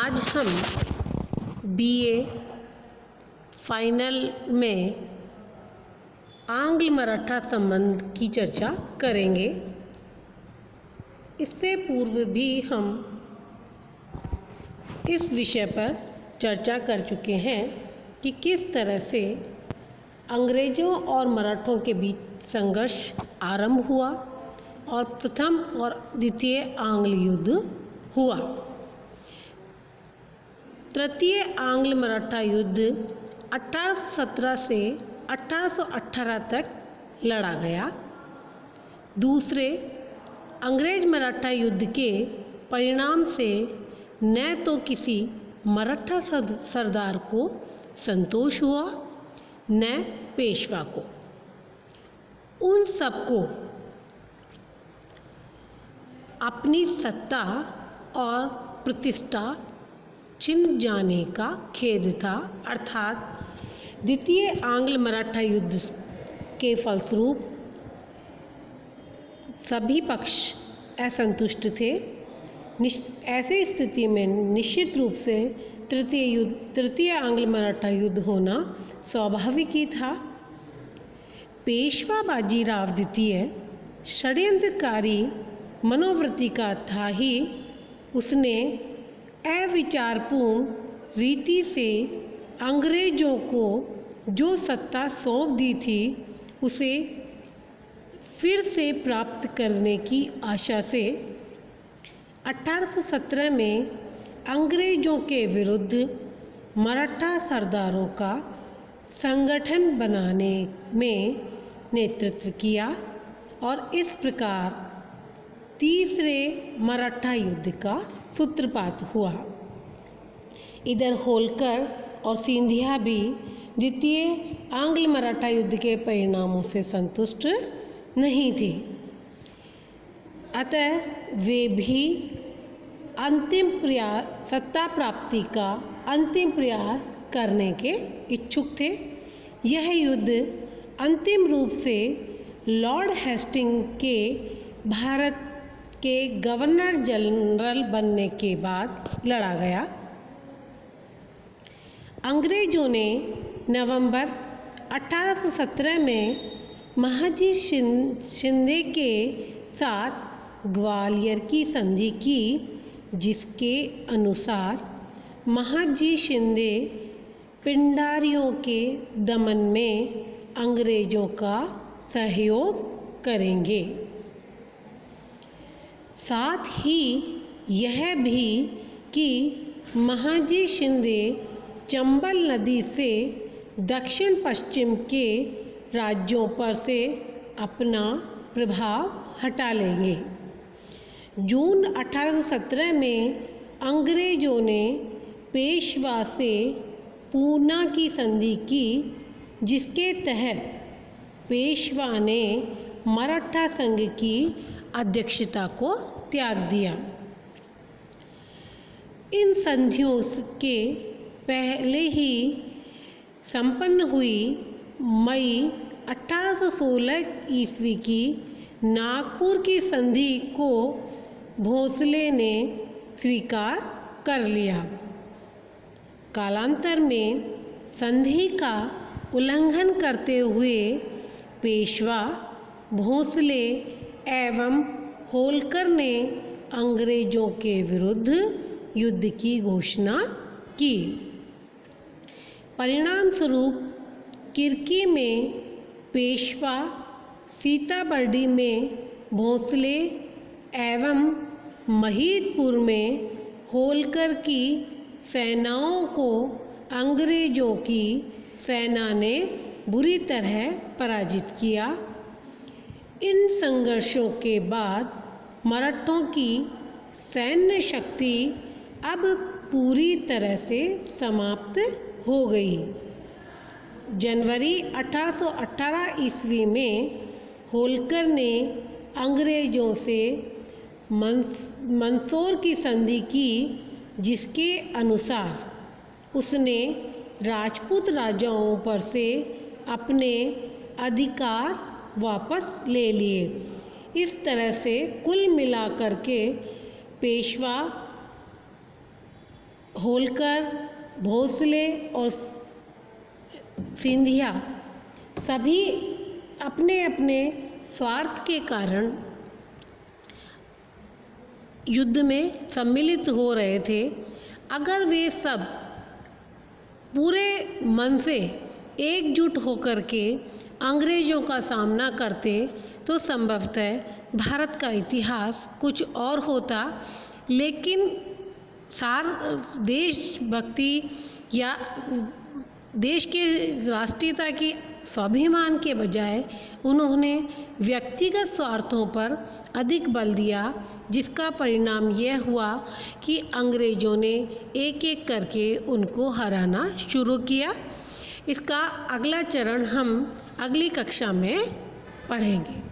आज हम BA final में आंग्ल मराठा संबंध की चर्चा करेंगे। इससे पूर्व भी हम इस विषय पर चर्चा कर चुके हैं कि किस तरह से अंग्रेज़ों और मराठों के बीच संघर्ष आरंभ हुआ और प्रथम और द्वितीय आंग्ल युद्ध हुआ। तृतीय आंग्ल मराठा युद्ध 1817 से 1818 तक लड़ा गया। दूसरे अंग्रेज मराठा युद्ध के परिणाम से न तो किसी मराठा सरदार को संतोष हुआ न पेशवा को। उन सबको अपनी सत्ता और प्रतिष्ठा छिन जाने का खेद था, अर्थात द्वितीय आंग्ल मराठा युद्ध के फलस्वरूप सभी पक्ष असंतुष्ट थे। ऐसी स्थिति में निश्चित रूप से तृतीय आंग्ल मराठा युद्ध होना स्वाभाविक ही था। पेशवा बाजीराव द्वितीय षड्यंत्रकारी मनोवृत्ति का था ही उसने अविचारपूर्ण रीति से अंग्रेज़ों को जो सत्ता सौंप दी थी उसे फिर से प्राप्त करने की आशा से 1817 में अंग्रेज़ों के विरुद्ध मराठा सरदारों का संगठन बनाने में नेतृत्व किया और इस प्रकार तीसरे मराठा युद्ध का सूत्रपात हुआ। इधर होलकर और सिंधिया भी द्वितीय आंग्ल मराठा युद्ध के परिणामों से संतुष्ट नहीं थे, अतः वे भी सत्ता प्राप्ति का अंतिम प्रयास करने के इच्छुक थे। यह युद्ध अंतिम रूप से लॉर्ड हेस्टिंग के भारत के गवर्नर जनरल बनने के बाद लड़ा गया। अंग्रेज़ों ने नवंबर 1817 में महाजी शिंदे के साथ ग्वालियर की संधि की, जिसके अनुसार महाजी शिंदे पिंडारियों के दमन में अंग्रेज़ों का सहयोग करेंगे। साथ ही यह भी कि महाजी शिंदे चंबल नदी से दक्षिण पश्चिम के राज्यों पर से अपना प्रभाव हटा लेंगे। जून 1817 में अंग्रेज़ों ने पेशवा से पूना की संधि की, जिसके तहत पेशवा ने मराठा संघ की अध्यक्षता को त्याग दिया। इन संधियों के पहले ही संपन्न हुई मई 1816 ईस्वी की नागपुर की संधि को भोंसले ने स्वीकार कर लिया। कालांतर में संधि का उल्लंघन करते हुए पेशवा, भोंसले एवं होलकर ने अंग्रेज़ों के विरुद्ध युद्ध की घोषणा की। परिणाम स्वरूप किरकी में पेशवा, सीताबर्डी में भोंसले एवं महिदपुर में होलकर की सेनाओं को अंग्रेज़ों की सेना ने बुरी तरह पराजित किया। इन संघर्षों के बाद मराठों की सैन्य शक्ति अब पूरी तरह से समाप्त हो गई। जनवरी 1818 ईस्वी में होलकर ने अंग्रेज़ों से मंदसौर की संधि की, जिसके अनुसार उसने राजपूत राजाओं पर से अपने अधिकार वापस ले लिए। इस तरह से कुल मिलाकर के पेशवा होलकर, भोसले और सिंधिया सभी अपने अपने स्वार्थ के कारण युद्ध में सम्मिलित हो रहे थे। अगर वे सब पूरे मन से एकजुट होकर के अंग्रेज़ों का सामना करते तो संभवतः भारत का इतिहास कुछ और होता, लेकिन देशभक्ति या देश के राष्ट्रीयता की स्वाभिमान के बजाय उन्होंने व्यक्तिगत स्वार्थों पर अधिक बल दिया, जिसका परिणाम यह हुआ कि अंग्रेज़ों ने एक एक करके उनको हराना शुरू किया। इसका अगला चरण हम अगली कक्षा में पढ़ेंगे।